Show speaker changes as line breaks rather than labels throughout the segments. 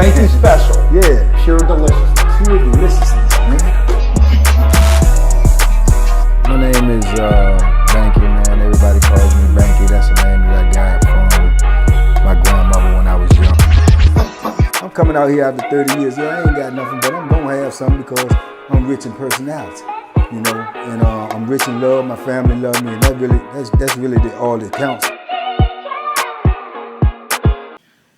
Ain't too special.
Yeah.
Pure deliciousness.
Pure deliciousness, man. My name is Banky, man. Everybody calls me Banky. That's the name that I got from my grandmother when I was young. I'm coming out here after 30 years. Yeah, I ain't got nothing, but I'm gonna have something because I'm rich in personality. You know, and I'm rich in love. My family love me, and that's really all that counts.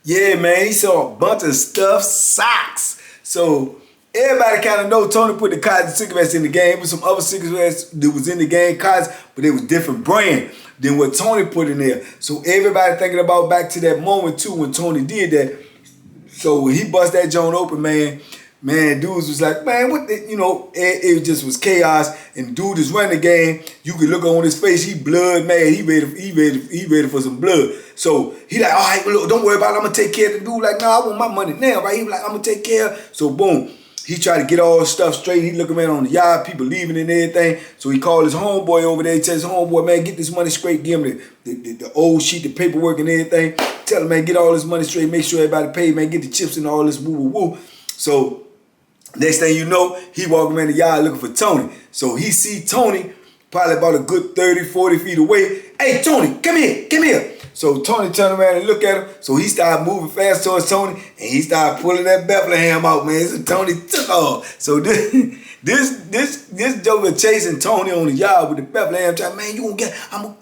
Yeah, man, he saw a bunch of stuffed socks. So everybody kind of know Tony put the cotton cigarettes in the game, but some other cigarettes that was in the game, cotton, but they was different brand than what Tony put in there. So everybody thinking about back to that moment too when Tony did that. So when he bust that joint open, man, dudes was like, man, what the, you know, it just was chaos. And dude is running the game. You could look on his face, he blood mad. He ready for some blood. So he like, all right, look, don't worry about it. I'm gonna take care of the dude. Like, no, I want my money now, right? He was like, I'm gonna take care. So boom, he tried to get all his stuff straight. He looking around on the yard, people leaving and everything. So he called his homeboy over there. He tells his homeboy, man, get this money straight. Give him the old sheet, the paperwork and everything. Tell him, man, get all this money straight. Make sure everybody paid, man. Get the chips and all this woo woo woo. So next thing you know, he walking around the yard looking for Tony. So he see Tony probably about a good 30, 40 feet away. Hey, Tony, come here. So Tony turned around and looked at him. So he started moving fast towards Tony, and he started pulling that Bethlehem out, man. So Tony took off. So this joker chasing Tony on the yard with the Bethlehem, trying, man, you gonna get, I'm gonna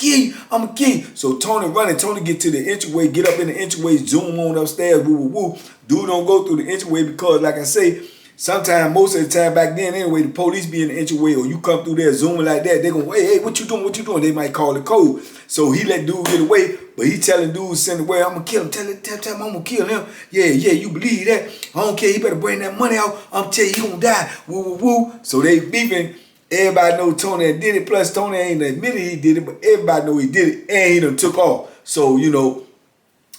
kill you. So Tony running, Tony get to the entryway, get up in the entryway, zoom on upstairs, woo, woo, woo. Dude don't go through the entryway because, like I say, sometimes, most of the time back then anyway, the police be in the entryway or you come through there zooming like that, they gonna, hey, what you doing? They might call the code. So he let dude get away, but he telling dude send away, I'm gonna kill him. Tell him I'm gonna kill him. Yeah, you believe that? I don't care, he better bring that money out. I'm telling you, he gonna die. Woo, woo, woo. So they beefing. Everybody know Tony did it. Plus Tony ain't admitted he did it, but everybody know he did it and he done took off. So, you know,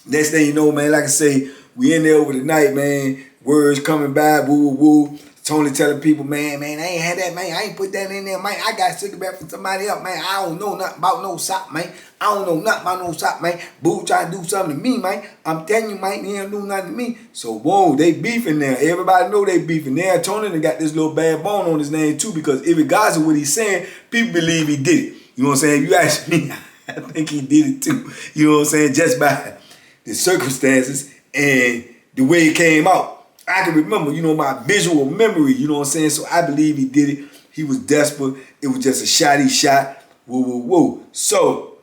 next thing you know, man, like I say, we in there over the night, man. Words coming by, woo, woo, woo. Tony telling people, man, I ain't had that, man. I ain't put that in there, man. I got a cigarette from somebody else, man. I don't know nothing about no sock, man. Boo trying to do something to me, man. I'm telling you, man, he ain't do nothing to me. So, whoa, they beefing now. Everybody know they beefing now. Tony done got this little bad bone on his name, too, because regardless of what he's saying, people believe he did it. You know what I'm saying? If you ask me, I think he did it, too. You know what I'm saying? Just by the circumstances and the way it came out. I can remember, you know, my visual memory, you know what I'm saying? So I believe he did it. He was desperate. It was just a shot he shot. Woo, woo, woo. So,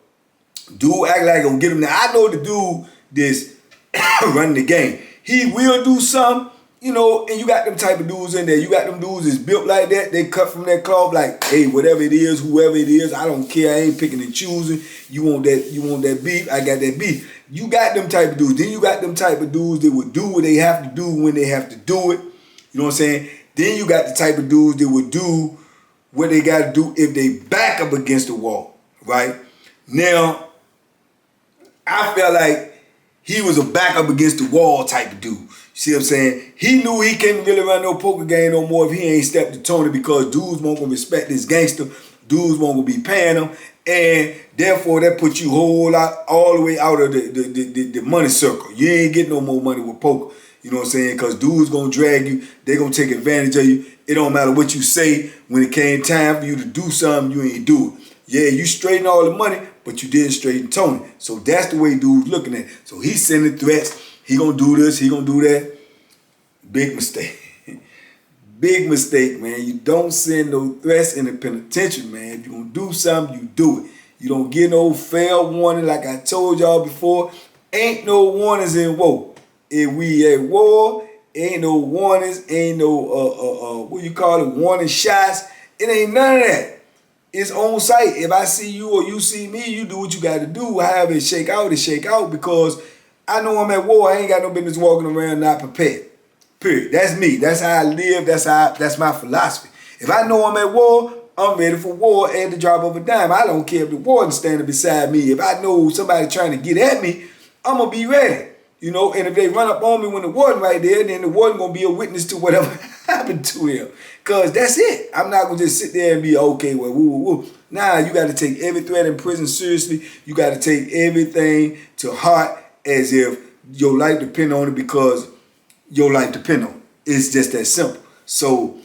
dude act like gonna get him now. I know the dude that's running the game. He will do something, you know, and you got them type of dudes in there. You got them dudes that's built like that. They cut from that cloth like, hey, whatever it is, whoever it is, I don't care. I ain't picking and choosing. You want that beef, I got that beef. You got them type of dudes. Then you got them type of dudes that would do what they have to do when they have to do it. You know what I'm saying? Then you got the type of dudes that would do what they got to do if they back up against the wall, right? Now, I felt like he was a back up against the wall type of dude. You see what I'm saying? He knew he couldn't really run no poker game no more if he ain't stepped to Tony because dudes won't gonna respect this gangster. Dudes won't gonna be paying him. And therefore, that puts you all the way out of the money circle. You ain't getting no more money with poker. You know what I'm saying? Because dudes gonna drag you. They gonna take advantage of you. It don't matter what you say. When it came time for you to do something, you ain't do it. Yeah, you straighten all the money, but you didn't straighten Tony. So that's the way dudes looking at it. So he's sending threats. He gonna do this. He gonna do that. Big mistake. Big mistake, man. You don't send no threats in the penitentiary, man. If you're going to do something, you do it. You don't get no fair warning like I told y'all before. Ain't no warnings in war. If we at war, ain't no warnings, ain't no, warning shots. It ain't none of that. It's on site. If I see you or you see me, you do what you got to do. However it shake out because I know I'm at war. I ain't got no business walking around not prepared. Period. That's me. That's how I live. That's my philosophy. If I know I'm at war, I'm ready for war at the drop of a dime. I don't care if the warden's standing beside me. If I know somebody trying to get at me, I'm going to be ready. You know, and if they run up on me when the warden right there, then the warden going to be a witness to whatever happened to him. Because that's it. I'm not going to just sit there and be, okay, well, woo, woo, woo. Nah, you got to take every threat in prison seriously. You got to take everything to heart as if your life depends on it because your life depend on it. It's just that simple. So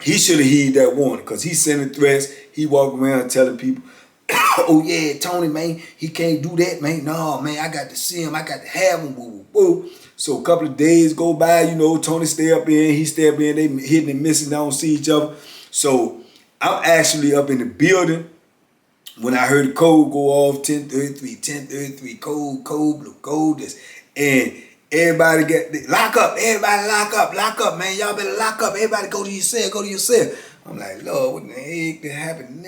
he should have heeded that warning, because he sending threats. He walking around telling people, oh yeah, Tony, man, he can't do that, man. No, man, I got to see him. I got to have him. Woo, woo, woo. So a couple of days go by, you know, Tony stay up in, he stay up in, they hitting and missing, they don't see each other. So I'm actually up in the building when I heard the code go off, 1033, code, blue, code, this. And everybody lock up, man. Y'all better lock up. Everybody go to your cell, I'm like, Lord, what the heck did happen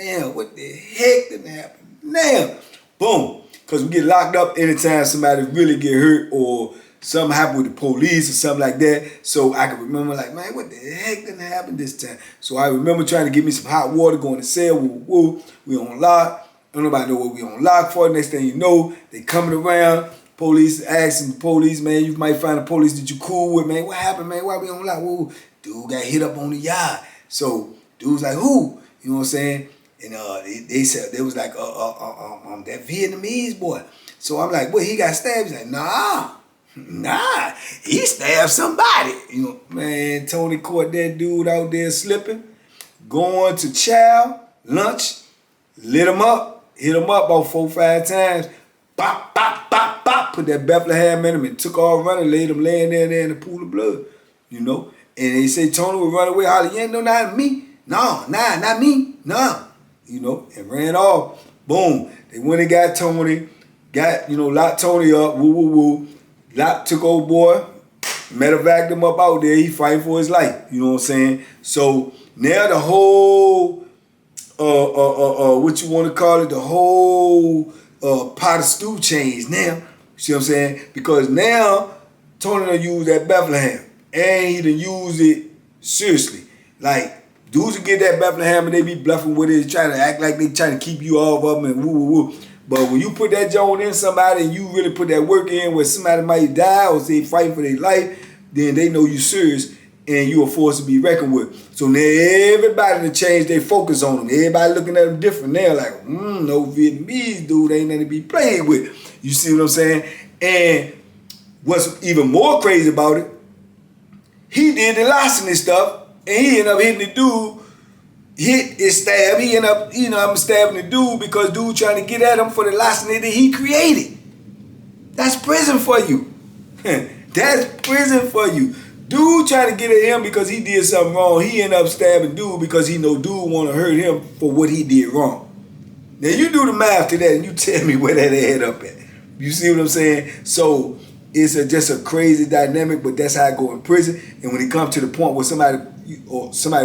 now? Boom. Because we get locked up anytime somebody really get hurt or something happened with the police or something like that. So I can remember like, man, what the heck didn't happen this time? So I remember trying to get me some hot water, going to cell, we on lock. Don't nobody know what we on lock for. Next thing you know, they coming around. Police asking the police, man, you might find a police that you cool with, man. What happened, man? Why we on lock? Whoa, dude got hit up on the yard. So dude's like, who? You know what I'm saying? And they said, they was like, that Vietnamese boy. So I'm like, what, he got stabbed? He's like, nah, he stabbed somebody. You know, man, Tony caught that dude out there slipping, going to chow, lunch, lit him up, hit him up about 4 or 5 times, bop, bop, bop, bop, put that Bethlehem in him and took off running, laid him laying there in the pool of blood, you know. And they say Tony would run away, holler, you ain't know not me. No, not me, nah. You know, and ran off. Boom. They went and got Tony, locked Tony up, woo. Locked, took old boy, medevaced him up out there. He fighting for his life. You know what I'm saying? So now the whole, what you want to call it, the whole pot of stew changed now. See what I'm saying? Because now Tony done use that Bethlehem. And he done use it seriously. Like, dudes who get that Bethlehem and they be bluffing with it, trying to act like they trying to keep you off of them and woo. But when you put that joint in somebody and you really put that work in where somebody might die or say fighting for their life, then they know you serious and you are forced to be reckoned with. So now everybody done changed their focus on them. Everybody looking at them different. They're like, no Vietnamese dude ain't nothing to be played with. You see what I'm saying? And what's even more crazy about it, he did the larceny stuff and he ended up hitting the dude. Hit his stab. He ended up, stabbing the dude because dude trying to get at him for the larceny that he created. That's prison for you. That's prison for you. Dude trying to get at him because he did something wrong. He ended up stabbing dude because he know dude want to hurt him for what he did wrong. Now you do the math to that and you tell me where that add up at. You see what I'm saying? So it's just a crazy dynamic, but that's how I go in prison. And when it comes to the point where somebody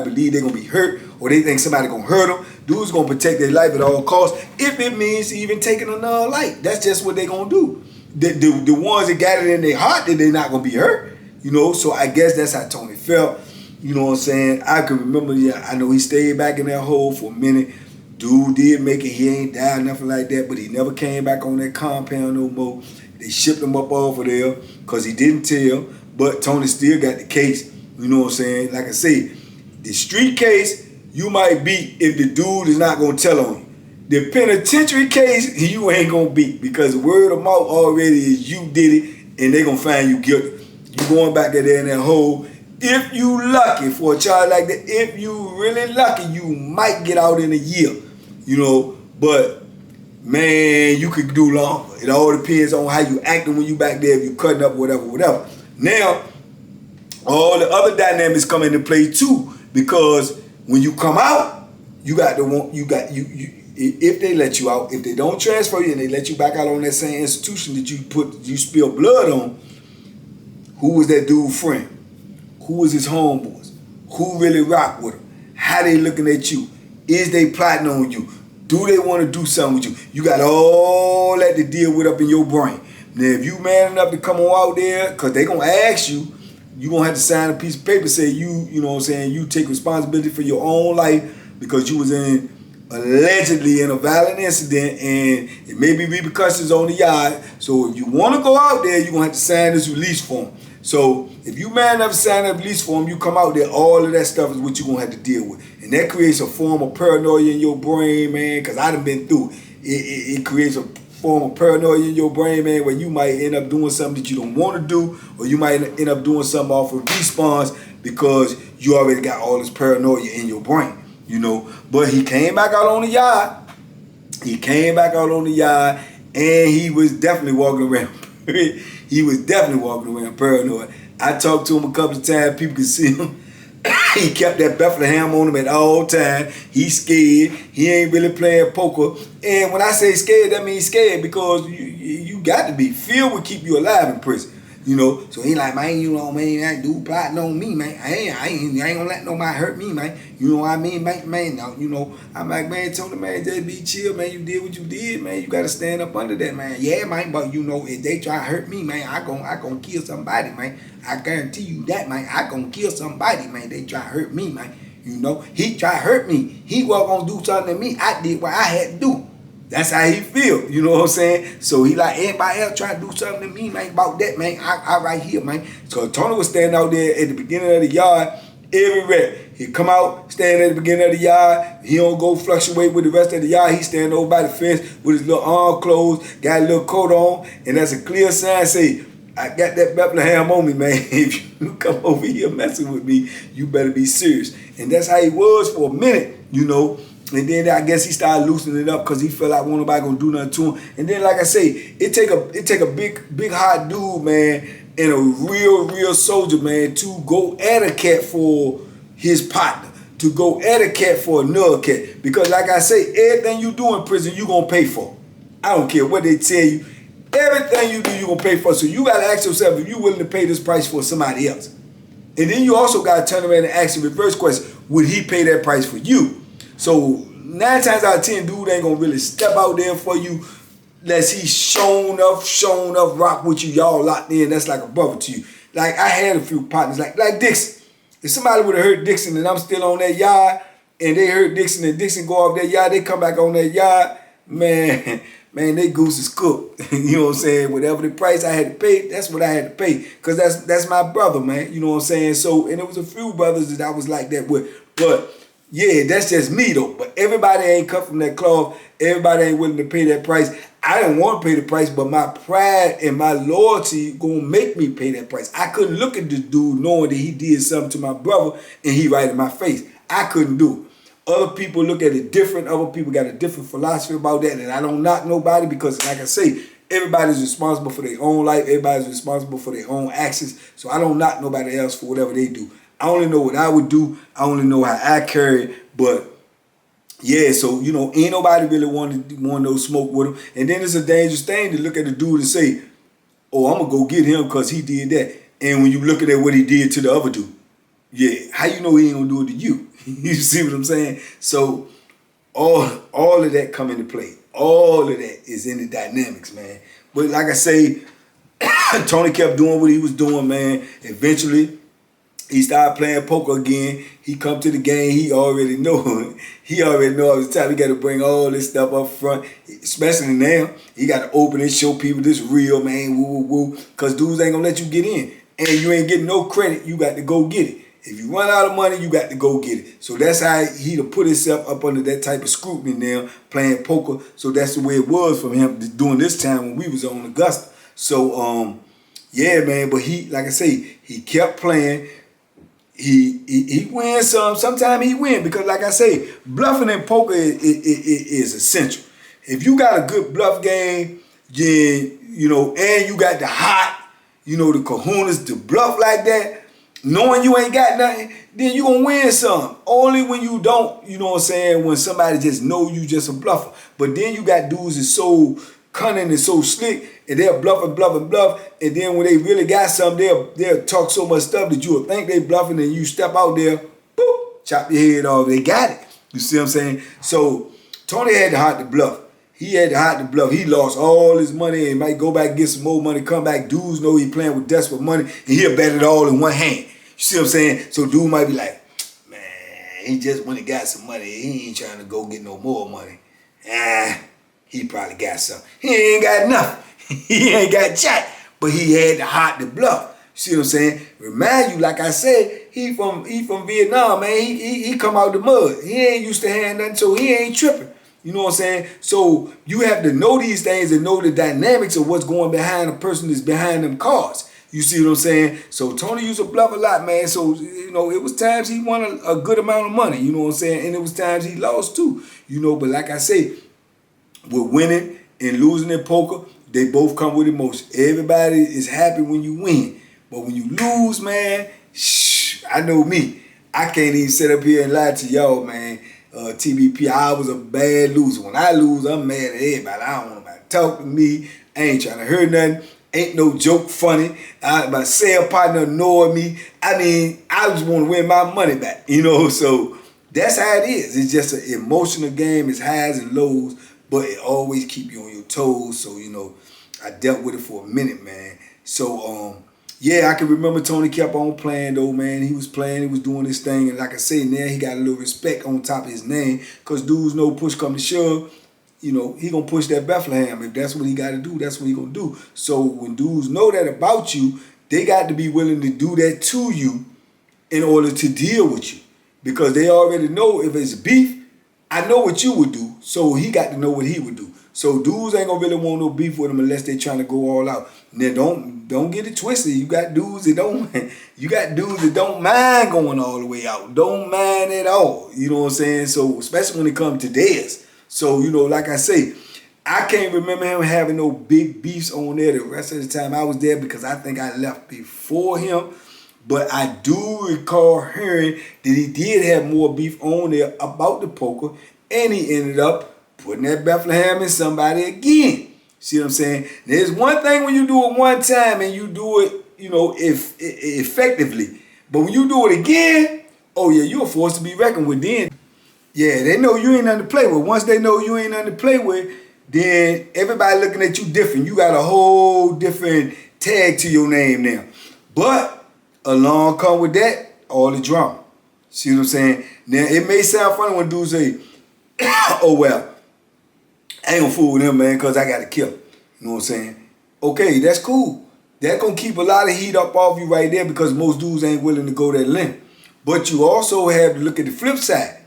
believe they're gonna be hurt or they think somebody gonna hurt them, dude's gonna protect their life at all costs if it means even taking another life. That's just what they gonna do. The ones that got it in their heart that they're not gonna be hurt, you know. So I guess that's how Tony felt. You know what I'm saying? I can remember, I know he stayed back in that hole for a minute. Dude did make it, he ain't died, nothing like that, but he never came back on that compound no more. They shipped him up off of there because he didn't tell, but Tony still got the case. You know what I'm saying? Like I say, the street case, you might beat if the dude is not going to tell on you. The penitentiary case, you ain't going to beat because word of mouth already is you did it and they going to find you guilty. You going back there in that hole. If you lucky for a charge like that, if you really lucky, you might get out in a year. You know, but man, you could do longer. It all depends on how you acting when you back there, if you cutting up, whatever. Now, all the other dynamics come into play too, because when you come out, if they let you out, if they don't transfer you and they let you back out on that same institution that you spilled blood on, who was that dude's friend? Who was his homeboys? Who really rock with him? How they looking at you? Is they plotting on you? Do they want to do something with you? You got all that to deal with up in your brain. Now, if you man enough to come on out there, because they going to ask you, you going to have to sign a piece of paper say you know what I'm saying, you take responsibility for your own life because you was allegedly in a violent incident and it may be repercussions on the yard. So if you want to go out there, you're going to have to sign this release form. So if you man enough to sign that release form, you come out there, all of that stuff is what you're going to have to deal with. And that creates a form of paranoia in your brain, man, because I done been through it. It creates a form of paranoia in your brain, man, where you might end up doing something that you don't want to do, or you might end up doing something off of response because you already got all this paranoia in your brain, you know. But he came back out on the yard. He came back out on the yard, and he was definitely walking around. He was definitely walking around paranoid. I talked to him a couple of times. People could see him. He kept that Bethlehem on him at all times. He's scared. He ain't really playing poker. And when I say scared, that means scared because you got to be. Fear will keep you alive in prison. You know, so he like, man, you know, man, that dude plotting on me, man. I ain't gonna let nobody hurt me, man. You know what I mean, man? Now, you know, I'm like, man, told him, man, just be chill, man. You did what you did, man. You gotta stand up under that, man. Yeah, man, but you know, if they try to hurt me, man, I gonna kill somebody, man. I guarantee you that, man. I gonna kill somebody, man. They try to hurt me, man. You know, he try to hurt me. He was gonna do something to me. I did what I had to do. That's how he feel, you know what I'm saying? So he like, everybody else try to do something to me, man, about that, man. I right here, man. So Tony was standing out there at the beginning of the yard every rep. He come out, stand at the beginning of the yard. He don't go fluctuate with the rest of the yard. He stand over by the fence with his little arm closed, got a little coat on, and that's a clear sign say, I got that Bethlehem on me, man. If you come over here messing with me, you better be serious. And that's how he was for a minute, you know. And then I guess he started loosening it up because he felt like nobody gonna do nothing to him. And then, like I say, it take a big hot dude, man, and a real soldier, man, to go at a cat for his partner, to go at a cat for another cat. Because, like I say, everything you do in prison, you gonna pay for. I don't care what they tell you. Everything you do, you gonna pay for. So you gotta ask yourself if you willing to pay this price for somebody else. And then you also gotta turn around and ask the reverse question: would he pay that price for you? So 9 times out of 10, dude ain't gonna really step out there for you unless he's shown up, rock with you, y'all locked in. That's like a brother to you. Like I had a few partners, like Dixon. If somebody would have hurt Dixon and I'm still on that yard, and they hurt Dixon and Dixon go off that yard, they come back on that yard, man, they goose is cooked. You know what I'm saying? Whatever the price I had to pay, that's what I had to pay. Cause that's my brother, man. You know what I'm saying? So, and there was a few brothers that I was like that with, but yeah, that's just me though. But everybody ain't cut from that cloth. Everybody ain't willing to pay that price. I didn't want to pay the price, but my pride and my loyalty gonna make me pay that price. I couldn't look at this dude knowing that he did something to my brother and he right in my face. I couldn't do it. Other people look at it different. Other people got a different philosophy about that. And I don't knock nobody because, like I say, everybody's responsible for their own life. Everybody's responsible for their own actions. So I don't knock nobody else for whatever they do. I only know what I would do. I only know how I carry it. But yeah, so you know, ain't nobody really want no smoke with him. And then it's a dangerous thing to look at the dude and say, "Oh, I'm gonna go get him because he did that." And when you looking at what he did to the other dude, yeah, how you know he ain't gonna do it to you? You see what I'm saying? So all of that come into play. All of that is in the dynamics, man. But like I say, Tony kept doing what he was doing, man. Eventually, he started playing poker again. He come to the game. He already know. He already know all the time. He got to bring all this stuff up front, especially now. He got to open and show people this real, man. Woo, woo, woo. Because dudes ain't going to let you get in. And you ain't getting no credit. You got to go get it. If you run out of money, you got to go get it. So that's how he to put himself up under that type of scrutiny now, playing poker. So that's the way it was for him during this time when we was on Augusta. So, yeah, man. But he, like I say, he kept playing. He wins some. Sometimes he win because, like I say, bluffing in poker is essential. If you got a good bluff game, then, you know, and you got the hot, you know, the kahunas to bluff like that, knowing you ain't got nothing, then you gonna win some. Only when you don't, you know what I'm saying, when somebody just know you just a bluffer. But then you got dudes that's so cunning and so slick, and they'll bluff, and then when they really got something, they'll talk so much stuff that you'll think they bluffing, and you step out there, boop, chop your head off. They got it. You see what I'm saying? So Tony had the heart to bluff. He had the heart to bluff. He lost all his money and might go back, get some more money, come back. Dudes know he playing with desperate money, and he'll bet it all in one hand. You see what I'm saying? So dude might be like, man, he just went and got some money. He ain't trying to go get no more money. He probably got something. He ain't got nothing. He ain't got jack, but he had the heart to bluff. See what I'm saying? Remind you, like I said, he from Vietnam, man. He come out the mud. He ain't used to hand nothing, so he ain't tripping. You know what I'm saying? So you have to know these things and know the dynamics of what's going behind the person that's behind them cards. You see what I'm saying? So Tony used to bluff a lot, man. So, you know, it was times he won a good amount of money, you know what I'm saying? And it was times he lost too, you know. But like I say, with winning and losing in poker, they both come with emotion. Everybody is happy when you win. But when you lose, man, I know me. I can't even sit up here and lie to y'all, man. TBP, I was a bad loser. When I lose, I'm mad at everybody. I don't want nobody to talk to me. I ain't trying to hear nothing. Ain't no joke funny. My sale partner annoyed me. I mean, I just want to win my money back, you know? So that's how it is. It's just an emotional game. It's highs and lows, but it always keep you on your toes. So, you know, I dealt with it for a minute, man. So, yeah, I can remember Tony kept on playing though, man. He was playing, he was doing his thing. And like I say, now he got a little respect on top of his name because dudes know push come to shove. You know, he gonna push that Bethlehem. If that's what he gotta do, that's what he gonna do. So when dudes know that about you, they got to be willing to do that to you in order to deal with you. Because they already know if it's beef, I know what you would do. So he got to know what he would do. So dudes ain't gonna really want no beef with him unless they trying to go all out. Now don't get it twisted. You got dudes that don't mind going all the way out. Don't mind at all. You know what I'm saying? So especially when it comes to theirs. So, you know, like I say, I can't remember him having no big beefs on there the rest of the time I was there because I think I left before him. But I do recall hearing that he did have more beef on there about the poker, and he ended up putting that Bethlehem in somebody again. See what I'm saying? There's one thing when you do it one time and you do it, you know, effectively. But when you do it again, oh yeah, you're forced to be reckoned with then. Yeah, they know you ain't nothing to play with. Once they know you ain't nothing to play with, then everybody looking at you different. You got a whole different tag to your name now. But along come with that, all the drama. See what I'm saying? Now, it may sound funny when dudes say, oh, well, I ain't gonna fool with him, man, because I got to kill him. You know what I'm saying? Okay, that's cool. That gonna keep a lot of heat up off you right there because most dudes ain't willing to go that length. But you also have to look at the flip side.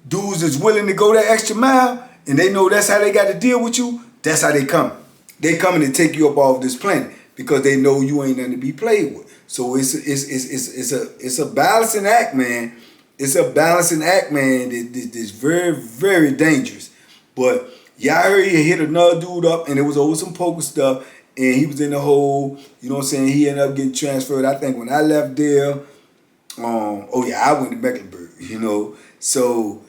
Dudes is willing to go that extra mile, and they know that's how they got to deal with you. That's how they come. They coming to take you up off this planet because they know you ain't nothing to be played with. So it's a balancing act, man. It's a balancing act, man. That's very, very dangerous. But yeah, I heard he hit another dude up, and it was over some poker stuff, and he was in the hole. You know what I'm saying? He ended up getting transferred. I think when I left there, oh yeah, I went to Mecklenburg. You know, so.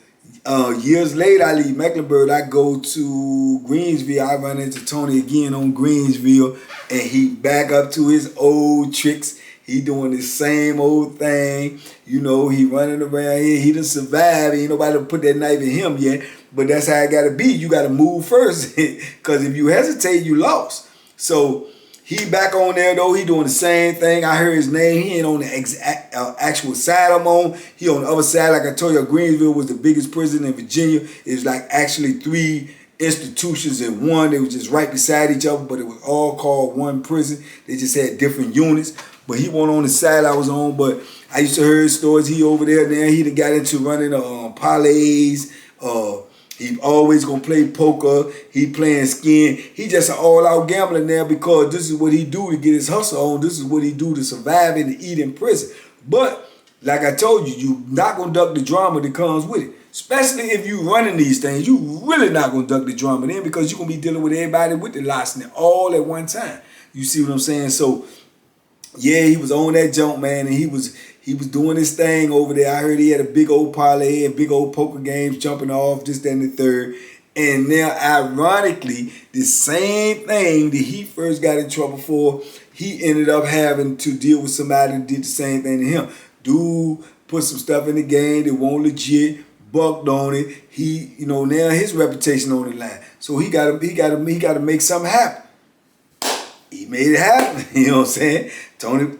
Years later, I leave Mecklenburg. I go to Greensville. I run into Tony again on Greensville, and he back up to his old tricks. He doing the same old thing. You know, he running around here. He done survived. Ain't nobody put that knife in him yet. But that's how it got to be. You got to move first, because if you hesitate, you lost. So he back on there though. He doing the same thing. I heard his name. He ain't on the actual side I'm on. He on the other side. Like I told you, Greensville was the biggest prison in Virginia. It's like actually 3 institutions in one. They was just right beside each other, but it was all called one prison. They just had different units. But he wasn't on the side I was on. But I used to hear stories. He over there now. He done got into running parlays. He always gonna play poker. He playing skin. He just an all-out gambler now because this is what he do to get his hustle on. This is what he do to survive and to eat in prison. But like I told you, you not gonna duck the drama that comes with it. Especially if you running these things, you really not gonna duck the drama then because you're gonna be dealing with everybody with the license all at one time. You see what I'm saying? So yeah, he was on that jump, man, and he was doing his thing over there. I heard he had a big old parlay and big old poker games jumping off, this, that, and the third. And now, ironically, the same thing that he first got in trouble for, he ended up having to deal with somebody who did the same thing to him. Dude put some stuff in the game that won't legit, bucked on it. He, you know, now his reputation on the line. So he got to make something happen. He made it happen. You know what I'm saying? Tony,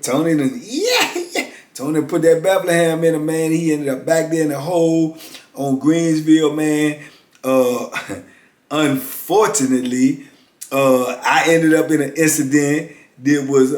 Tony put that Bethlehem in him, man. He ended up back there in the hole on Greensville, man. Unfortunately, I ended up in an incident that was,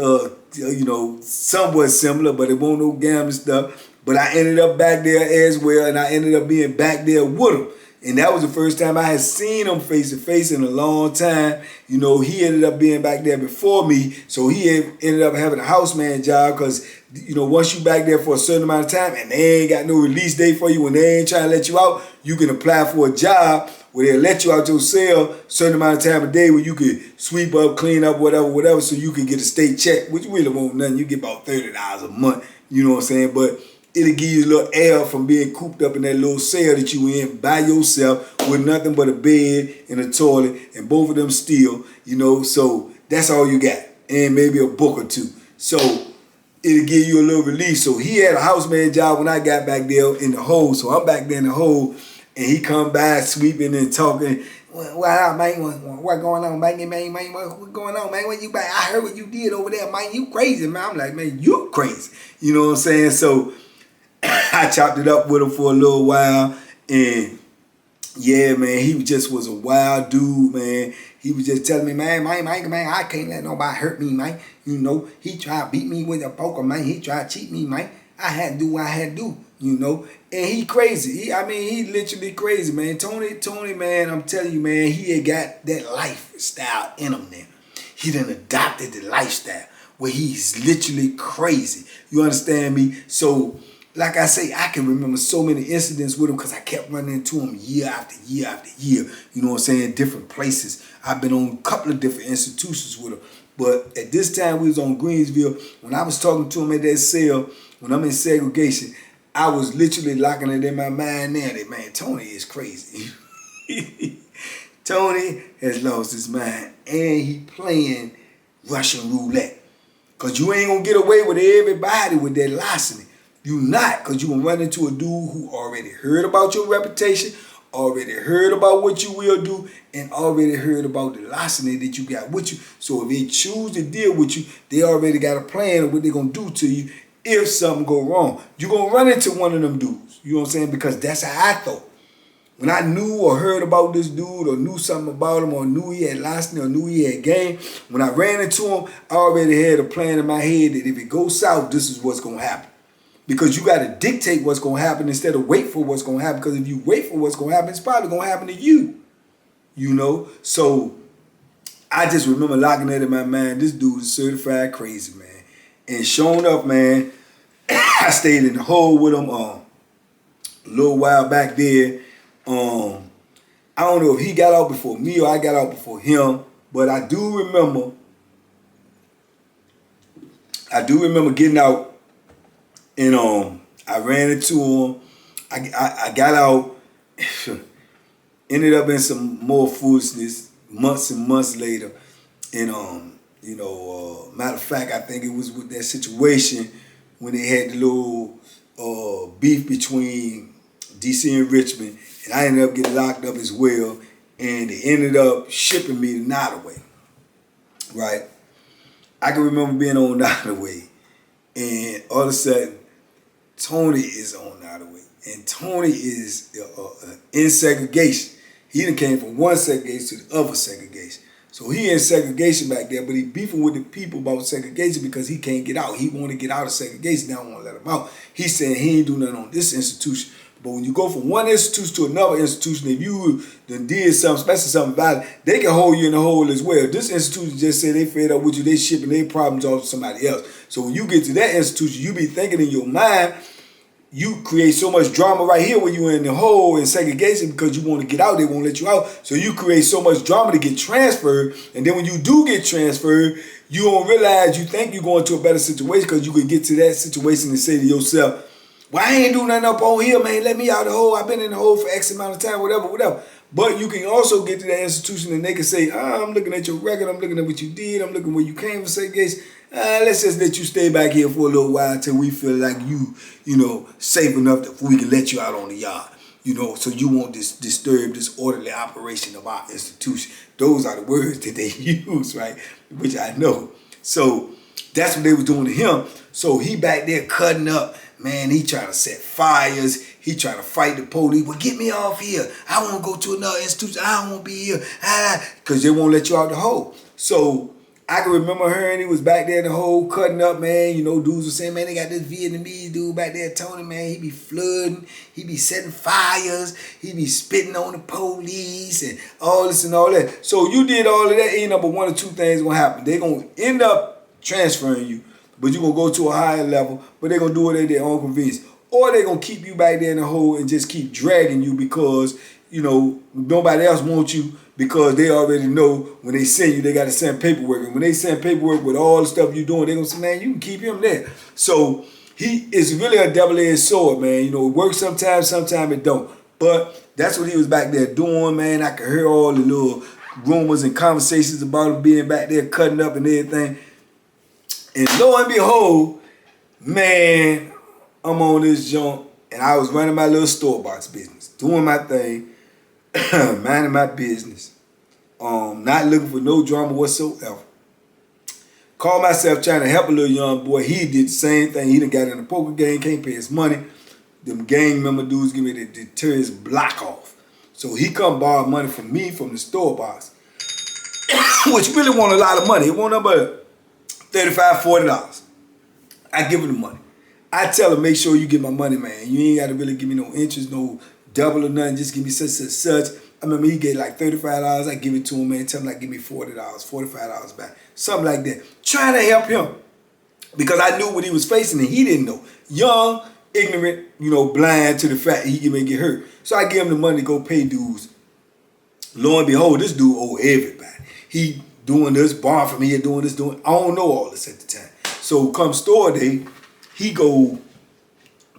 you know, somewhat similar, but it wasn't no gambling stuff. But I ended up back there as well, and I ended up being back there with him. And that was the first time I had seen him face to face in a long time. You know, he ended up being back there before me, so he ended up having a houseman job because, you know, once you back there for a certain amount of time and they ain't got no release date for you, when they ain't trying to let you out, you can apply for a job where they'll let you out your cell a certain amount of time a day where you could sweep up, clean up, whatever, so you can get a state check, which really won't nothing. You get about $30 a month, you know what I'm saying? But it'll give you a little air from being cooped up in that little cell that you in by yourself with nothing but a bed and a toilet, and both of them still, you know, so that's all you got. And maybe a book or two. So it'll give you a little relief. So he had a houseman job when I got back there in the hole. So I'm back there in the hole, and he come by sweeping and talking. What up, man? What going on, man? What going on, man? What you back? I heard what you did over there, man. You crazy, man. I'm like, man, you crazy. You know what I'm saying? So I chopped it up with him for a little while, and yeah, man, he just was a wild dude, man. He was just telling me, man, I can't let nobody hurt me, man. You know, he tried to beat me with a poker, man. He tried to cheat me, man. I had to do what I had to do, you know. And he crazy. He literally crazy, man. Tony, man, I'm telling you, man, he had got that lifestyle in him now. He done adopted the lifestyle where he's literally crazy. You understand me? So, like I say, I can remember so many incidents with him because I kept running into him year after year after year. You know what I'm saying? Different places. I've been on a couple of different institutions with him. But at this time, we was on Greensville. When I was talking to him at that cell, when I'm in segregation, I was literally locking it in my mind now that, man, Tony is crazy. Tony has lost his mind, and he playing Russian roulette. Because you ain't going to get away with everybody with that larceny. You not, because you're going to run into a dude who already heard about your reputation, already heard about what you will do, and already heard about the larceny that you got with you. So if they choose to deal with you, they already got a plan of what they're going to do to you if something go wrong. You're going to run into one of them dudes. You know what I'm saying? Because that's how I thought. When I knew or heard about this dude or knew something about him or knew he had larceny or knew he had game, when I ran into him, I already had a plan in my head that if it goes south, this is what's going to happen. Because you got to dictate what's going to happen instead of wait for what's going to happen. Because if you wait for what's going to happen, it's probably going to happen to you. You know? So I just remember locking that in my mind. This dude is certified crazy, man. And sure enough, man, I stayed in the hole with him a little while back there. I don't know if he got out before me or I got out before him. But I do remember getting out. And I ran into him. I got out, ended up in some more foolishness months and months later. And matter of fact, I think it was with that situation when they had the little beef between DC and Richmond, and I ended up getting locked up as well. And they ended up shipping me to Nottoway. Right? I can remember being on Nottoway, and all of a sudden, Tony is on Nottoway, and Tony is in segregation. He done came from one segregation to the other segregation. So he in segregation back there, but he beefing with the people about segregation because he can't get out. He want to get out of segregation. They don't want to let him out. He saying he ain't do nothing on this institution. But when you go from one institution to another institution, if you done did something, especially something about it, they can hold you in the hole as well. This institution just say they fed up with you, they shipping their problems off to somebody else. So when you get to that institution, you be thinking in your mind, you create so much drama right here when you're in the hole in segregation because you want to get out, they won't let you out. So you create so much drama to get transferred. And then when you do get transferred, you don't realize you think you're going to a better situation because you could get to that situation and say to yourself, well, I ain't do nothing up on here, man. Let me out of the hole. I've been in the hole for X amount of time, whatever. But you can also get to that institution and they can say, I'm looking at your record. I'm looking at what you did. I'm looking where you came from segregation. Let's just let you stay back here for a little while until we feel like you safe enough that we can let you out on the yard. So you won't disturb this orderly operation of our institution. Those are the words that they use, right? Which I know. So that's what they were doing to him. So he back there cutting up. Man, he trying to set fires. He trying to fight the police. Well, get me off here. I want to go to another institution. I don't want to be here. Because they won't let you out the hole. So I can remember her and he was back there the whole cutting up, man. You know, dudes were saying, man, they got this Vietnamese dude back there, Tony, man. He be flooding, he be setting fires, he be spitting on the police and all this and all that. So you did all of that, ain't number one or two things gonna happen. They gonna end up transferring you, but you're gonna go to a higher level, but they're gonna do it at their own convenience. Or they're gonna keep you back there in the hole and just keep dragging you because, you know, nobody else wants you, because they already know when they send you, they got to send paperwork. And when they send paperwork with all the stuff you're doing, they're going to say, man, you can keep him there. So he is really a double-edged sword, man. You know, it works sometimes, sometimes it don't. But that's what he was back there doing, man. I could hear all the little rumors and conversations about him being back there cutting up and everything. And lo and behold, man, I'm on this jump, and I was running my little store-box business, doing my thing, minding my business, not looking for no drama whatsoever. Called myself trying to help a little young boy. He did the same thing. He done got in a poker game, can't pay his money. Them gang member dudes give me to tear his block off. So he come borrow money from me from the store box, which really want a lot of money. It want about $35, $40. I give him the money. I tell him, make sure you get my money, man. You ain't got to really give me no interest, no double or nothing. Just give me such. I remember he gave like $35. I give it to him, man. Tell him like give me $40, $45 back. Something like that. Trying to help him. Because I knew what he was facing and he didn't know. Young, ignorant, you know, blind to the fact he may get hurt. So I give him the money to go pay dues. Lo and behold, this dude owe everybody. He doing this, borrowing from here, doing this, I don't know all this at the time. So come store day, he go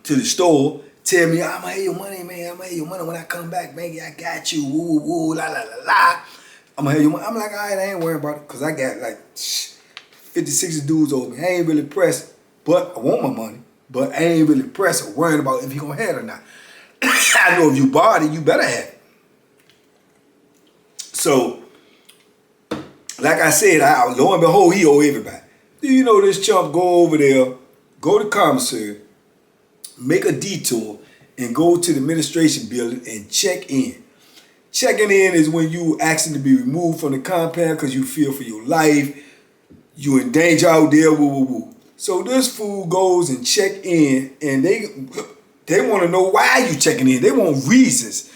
to the store, tell me, I'm gonna have your money, man. I'm gonna have your money when I come back, man. I got you, woo, woo, la, la, la, la. I'm gonna have your money. I'm like, all right, I ain't worried about it, because I got like 50, 60 dudes over me. I ain't really pressed, but I want my money. But I ain't really pressed or worried about if he gonna have it or not. I know if you borrowed it, you better have it. So, like I said, lo and behold, he owe everybody. Do you know this chump go over there, go to commissary, make a detour, and go to the administration building and check in. Checking in is when you asking to be removed from the compound because you fear for your life, you in danger out there, woo, woo, woo. So this fool goes and check in, and they want to know why you checking in. They want reasons.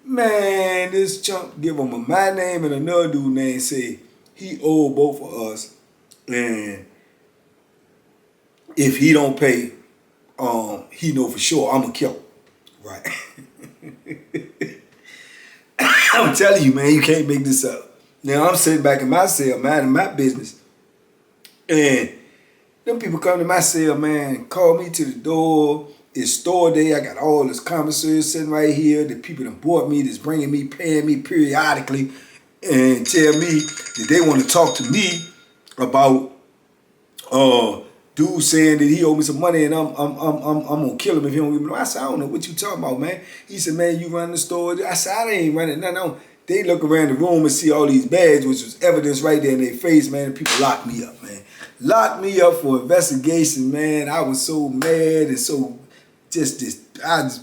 Man, this chump give him my name and another dude name, say he owe both of us, and if he don't pay, he know for sure I'm gonna kill him. Right. I'm telling you, man, you can't make this up. Now I'm sitting back in my cell, minding my business, and them people come to my cell, man, call me to the door. It's store day. I got all this commissary sitting right here. The people that bought me, that's bringing me, paying me periodically, and tell me that they want to talk to me about dude saying that he owe me some money and I'm gonna kill him if he don't give me no. I said, I don't know what you talking about, man. He said, man, you run the store. I said, I ain't running nothing. No. They look around the room and see all these bags, which was evidence right there in their face, man. And people locked me up, man. Locked me up for investigation, man. I was so mad and so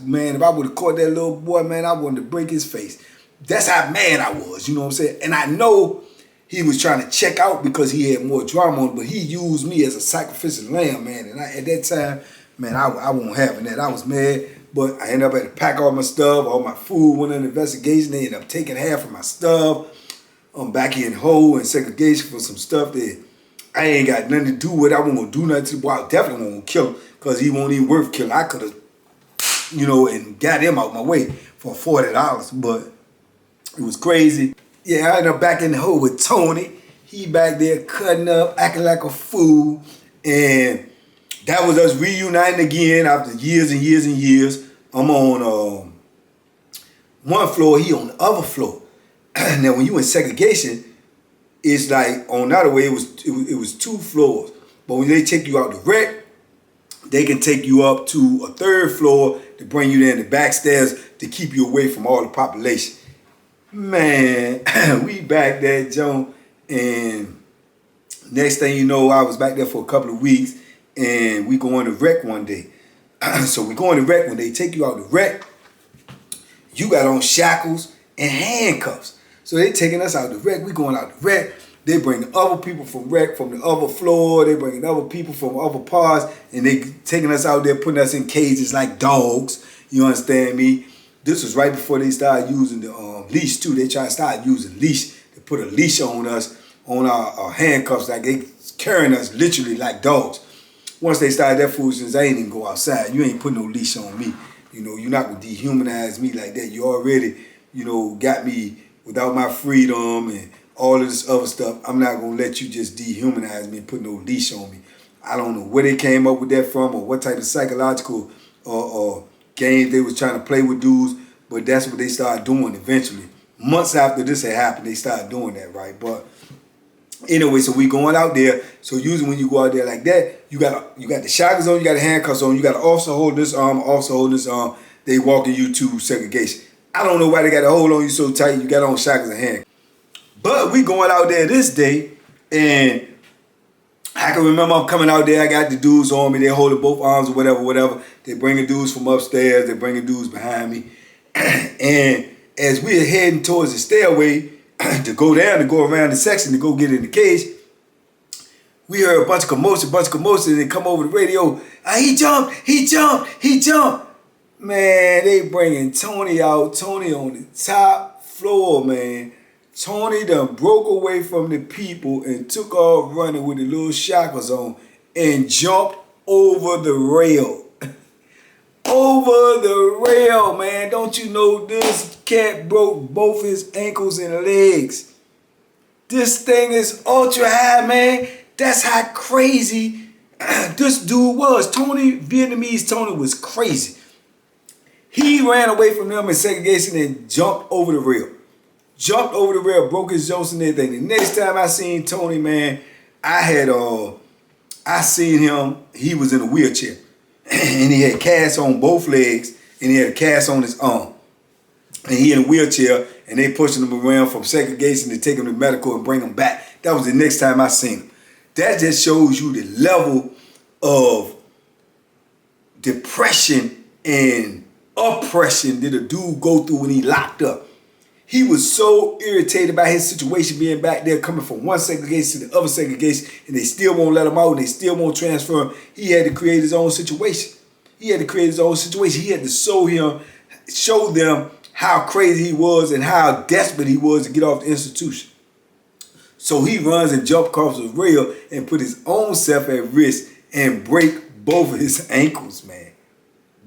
man, if I would have caught that little boy, man, I wanted to break his face. That's how mad I was, you know what I'm saying? And I know he was trying to check out because he had more drama on him, but he used me as a sacrificial lamb, man. And at that time, man, I wasn't having that. I was mad, but I ended up having to pack all my stuff, all my food, went on investigation. They ended up taking half of my stuff. I'm back in hole and segregation for some stuff that I ain't got nothing to do with. I wasn't going to do nothing to the boy. I definitely won't kill him because he won't even worth killing. I could have, you know, and got him out my way for $40, but it was crazy. Yeah, I ended up back in the hole with Tony. He back there cutting up, acting like a fool. And that was us reuniting again after years and years and years. I'm on one floor, he on the other floor. Now, when you in segregation, it's like on the other way, it was 2 floors. But when they take you out the rec, they can take you up to a 3rd floor to bring you there in the back stairs to keep you away from all the population. Man, we back there, Joan, and next thing you know, I was back there for a couple of weeks, and we going to rec one day. So we going to rec. When they take you out to rec, you got on shackles and handcuffs. So they taking us out to rec. We going out to rec. They bring other people from the other floor. They bringing other people from other parts, and they taking us out there, putting us in cages like dogs. You understand me? This was right before they started using the leash too. They tried to start using leash. They put a leash on us, on our handcuffs, like they carrying us literally like dogs. Once they started that foolishness, I ain't even go outside. You ain't put no leash on me. You know, you're not gonna dehumanize me like that. You already, you know, got me without my freedom and all of this other stuff. I'm not gonna let you just dehumanize me and put no leash on me. I don't know where they came up with that from or what type of psychological games they was trying to play with dudes, but that's what they started doing eventually. Months after this had happened, they started doing that, right? But anyway, so we going out there. So usually when you go out there like that, you got the shackles on, you got the handcuffs on, you got an officer holding this arm, officer holding this arm. They walking you to segregation. I don't know why they got a hold on you so tight. You got on shackles and handcuffs. But we going out there this day, and I can remember I'm coming out there. I got the dudes on me. They holding both arms or whatever. They bringing dudes from upstairs. They bringing dudes behind me. And as we're heading towards the stairway to go down, to go around the section, to go get in the cage, we heard a bunch of commotion, and they come over the radio. He jumped. Man, they bringing Tony out. Tony on the top floor, man. Tony done broke away from the people and took off running with the little shackles on and jumped over the rail. Over the rail, man. Don't you know this cat broke both his ankles and legs? This thing is ultra high, man. That's how crazy this dude was. Vietnamese Tony was crazy. He ran away from them in segregation and jumped over the rail. Broke his jokes and everything. The next time I seen Tony, man, I seen him, he was in a wheelchair. And he had casts on both legs, and he had a cast on his arm. And he in a wheelchair, and they pushing him around from segregation to take him to medical and bring him back. That was the next time I seen him. That just shows you the level of depression and oppression that a dude go through when he locked up. He was so irritated by his situation being back there, coming from one segregation to the other segregation, and they still won't let him out, and they still won't transfer him. He had to create his own situation. He had to show them how crazy he was and how desperate he was to get off the institution. So he runs and jumps across the rail and put his own self at risk and break both of his ankles, man.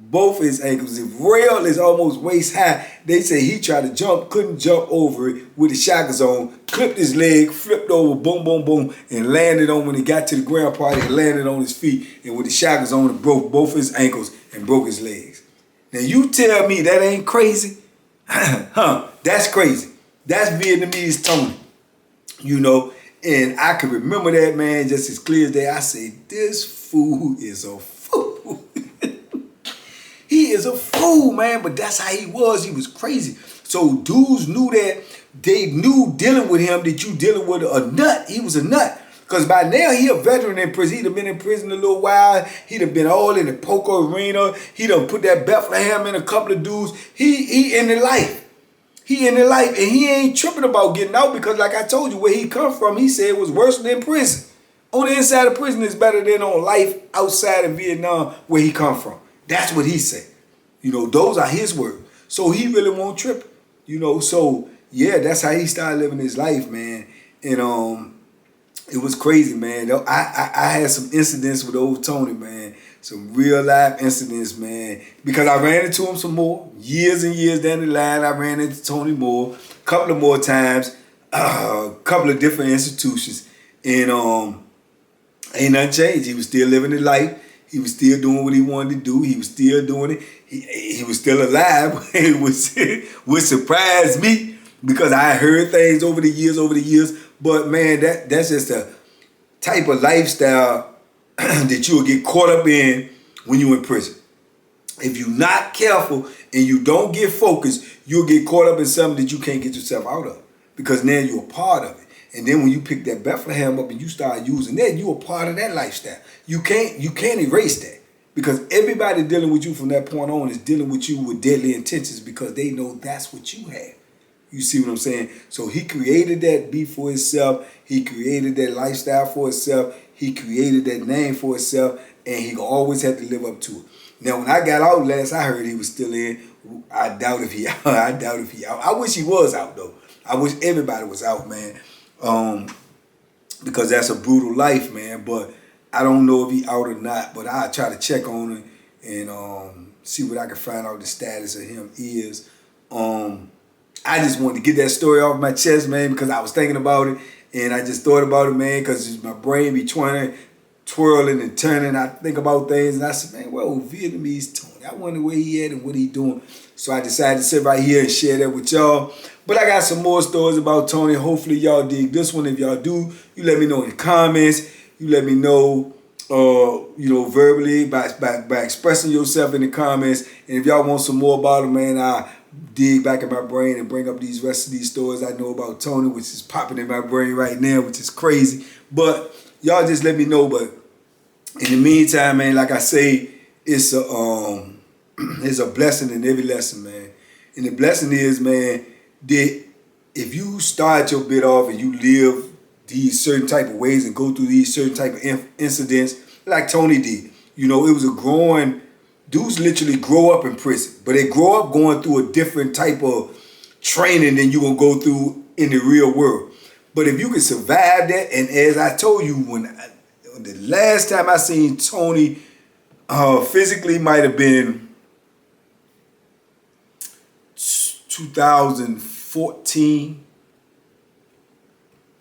Both his ankles. The rail is almost waist high. They say he tried to jump, couldn't jump over it with the shackles on, clipped his leg, flipped over, boom, boom, boom, and landed on, when he got to the ground part, he landed on his feet, and with the shackles on, it broke both his ankles and broke his legs. Now you tell me that ain't crazy? That's crazy. That's Vietnamese Tony. You know, and I can remember that, man, just as clear as day. I say, this fool is a fool. He is a fool, man, but that's how he was. He was crazy. So dudes knew that. They knew dealing with him that you dealing with a nut. He was a nut. Because by now, he a veteran in prison. He'd have been in prison a little while. He'd have been all in the poker arena. He'd have put that Bethlehem in a couple of dudes. He in the life. He in the life, and he ain't tripping about getting out because, like I told you, where he come from, he said it was worse than prison. On the inside of prison is better than on life outside of Vietnam where he come from. That's what he said. You know, those are his words. So he really won't trip. You know, so yeah, that's how he started living his life, man. And it was crazy, man. I had some incidents with old Tony, man. Some real life incidents, man. Because I ran into him some more. Years and years down the line, I ran into Tony more. A couple of more times. A couple of different institutions. And ain't nothing changed. He was still living his life. He was still doing what he wanted to do. He was still doing it. He was still alive. Which surprised me because I heard things over the years. But man, that's just a type of lifestyle that you'll get caught up in when you're in prison. If you're not careful and you don't get focused, you'll get caught up in something that you can't get yourself out of. Because now you're a part of it. And then when you pick that Bethlehem up and you start using that, you're a part of that lifestyle. You can't erase that. Because everybody dealing with you from that point on is dealing with you with deadly intentions because they know that's what you have. You see what I'm saying? So he created that beat for himself. He created that lifestyle for himself. He created that name for himself, and he always had to live up to it. Now, when I got out last, I heard he was still in. I doubt if he out. I doubt if he out. I wish he was out, though. I wish everybody was out, man. Because that's a brutal life, man. But I don't know if he out or not. But I'll try to check on him and see what I can find out the status of him is. I just wanted to get that story off my chest, man, because I was thinking about it. And I just thought about it, man, because my brain be twirling and turning. I think about things, and I said, man, well, Vietnamese Tony, I wonder where he at and what he doing. So I decided to sit right here and share that with y'all. But I got some more stories about Tony. Hopefully y'all dig this one. If y'all do, you let me know in the comments. You let me know, verbally by expressing yourself in the comments. And if y'all want some more about him, man, I dig back in my brain and bring up these rest of these stories I know about Tony, which is popping in my brain right now, which is crazy. But y'all just let me know. But in the meantime, man, like I say, it's a blessing in every lesson, man. And the blessing is, man, that if you start your bit off and you live these certain type of ways and go through these certain type of incidents, like Tony did, it was a growing. Dudes literally grow up in prison, but they grow up going through a different type of training than you gonna go through in the real world. But if you can survive that, and as I told you, when the last time I seen Tony physically might have been 2014,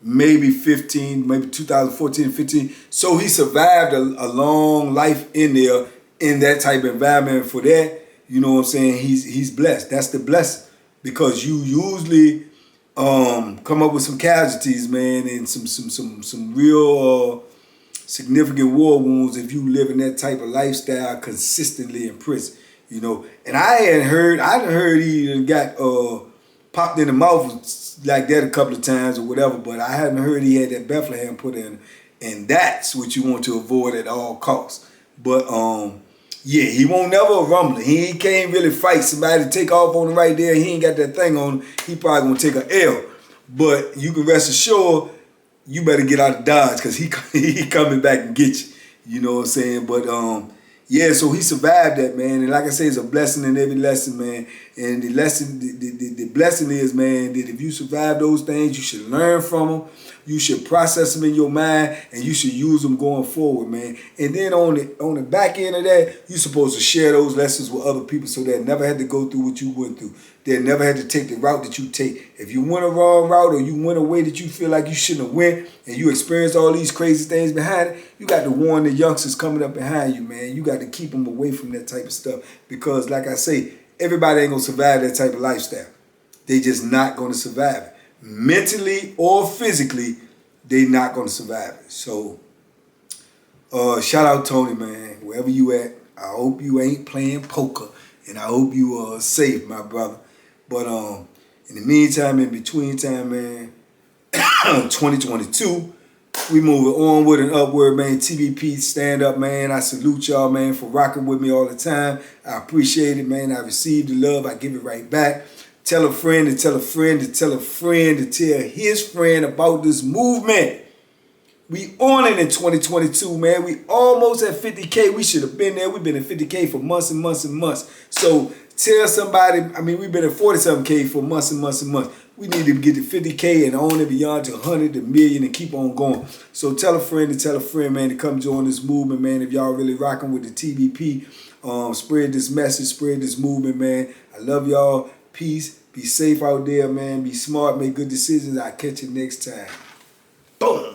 maybe 15, maybe 2014, 15. So he survived a long life in there, in that type of environment. For that, you know what I'm saying, he's blessed. That's the blessing, because you usually come up with some casualties, man, and some real significant war wounds if you live in that type of lifestyle consistently in prison, And I hadn't heard he got popped in the mouth like that a couple of times or whatever, but I hadn't heard he had that Bethlehem put in, and that's what you want to avoid at all costs. But yeah, he won't never a rumbler. He can't really fight somebody to take off on him right there. He ain't got that thing on him. He probably gonna take an L. But you can rest assured, you better get out of Dodge, because he coming back and get you. You know what I'm saying? But yeah, so he survived that, man. And like I say, it's a blessing in every lesson, man. And the lesson, the blessing is, man, that if you survive those things, you should learn from them. You should process them in your mind, and you should use them going forward, man. And then on the back end of that, you're supposed to share those lessons with other people, so they never had to go through what you went through. They never had to take the route that you take. If you went a wrong route, or you went a way that you feel like you shouldn't have went, and you experienced all these crazy things behind it, you got to warn the youngsters coming up behind you, man. You got to keep them away from that type of stuff, because like I say, everybody ain't gonna survive that type of lifestyle. They just not gonna survive it. Mentally or physically, they not gonna survive it. So shout out Tony, man. Wherever you at, I hope you ain't playing poker, and I hope you are safe, my brother. But in the meantime, in between time, man, 2022, we moving onward and upward, man. TBP, stand up, man. I salute y'all, man, for rocking with me all the time. I appreciate it, man. I receive the love. I give it right back. Tell a friend to tell a friend to tell a friend to tell his friend about this movement. We on it in 2022, man. We almost at 50K. We should have been there. We've been at 50K for months and months and months. So tell somebody, we've been at 40-something K for months and months and months. We need to get to 50K and on it beyond to 100, to million, and keep on going. So tell a friend to tell a friend, man, to come join this movement, man. If y'all really rocking with the TBP, spread this message, spread this movement, man. I love y'all. Peace. Be safe out there, man. Be smart. Make good decisions. I'll catch you next time. Boom.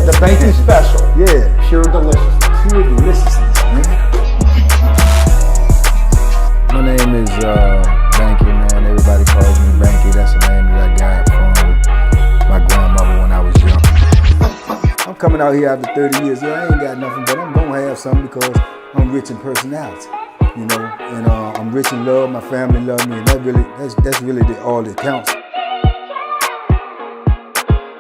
The bacon special.
Yeah.
Pure deliciousness.
Pure deliciousness, man.
My name is Banky, man. Everybody calls me Banky. That's the name that I got from my grandmother when I was young. I'm coming out here after 30 years. Yeah, I ain't got nothing, but I'm gonna have something, because I'm rich in personality, and I'm rich in love. My family love me, and that's really all that counts.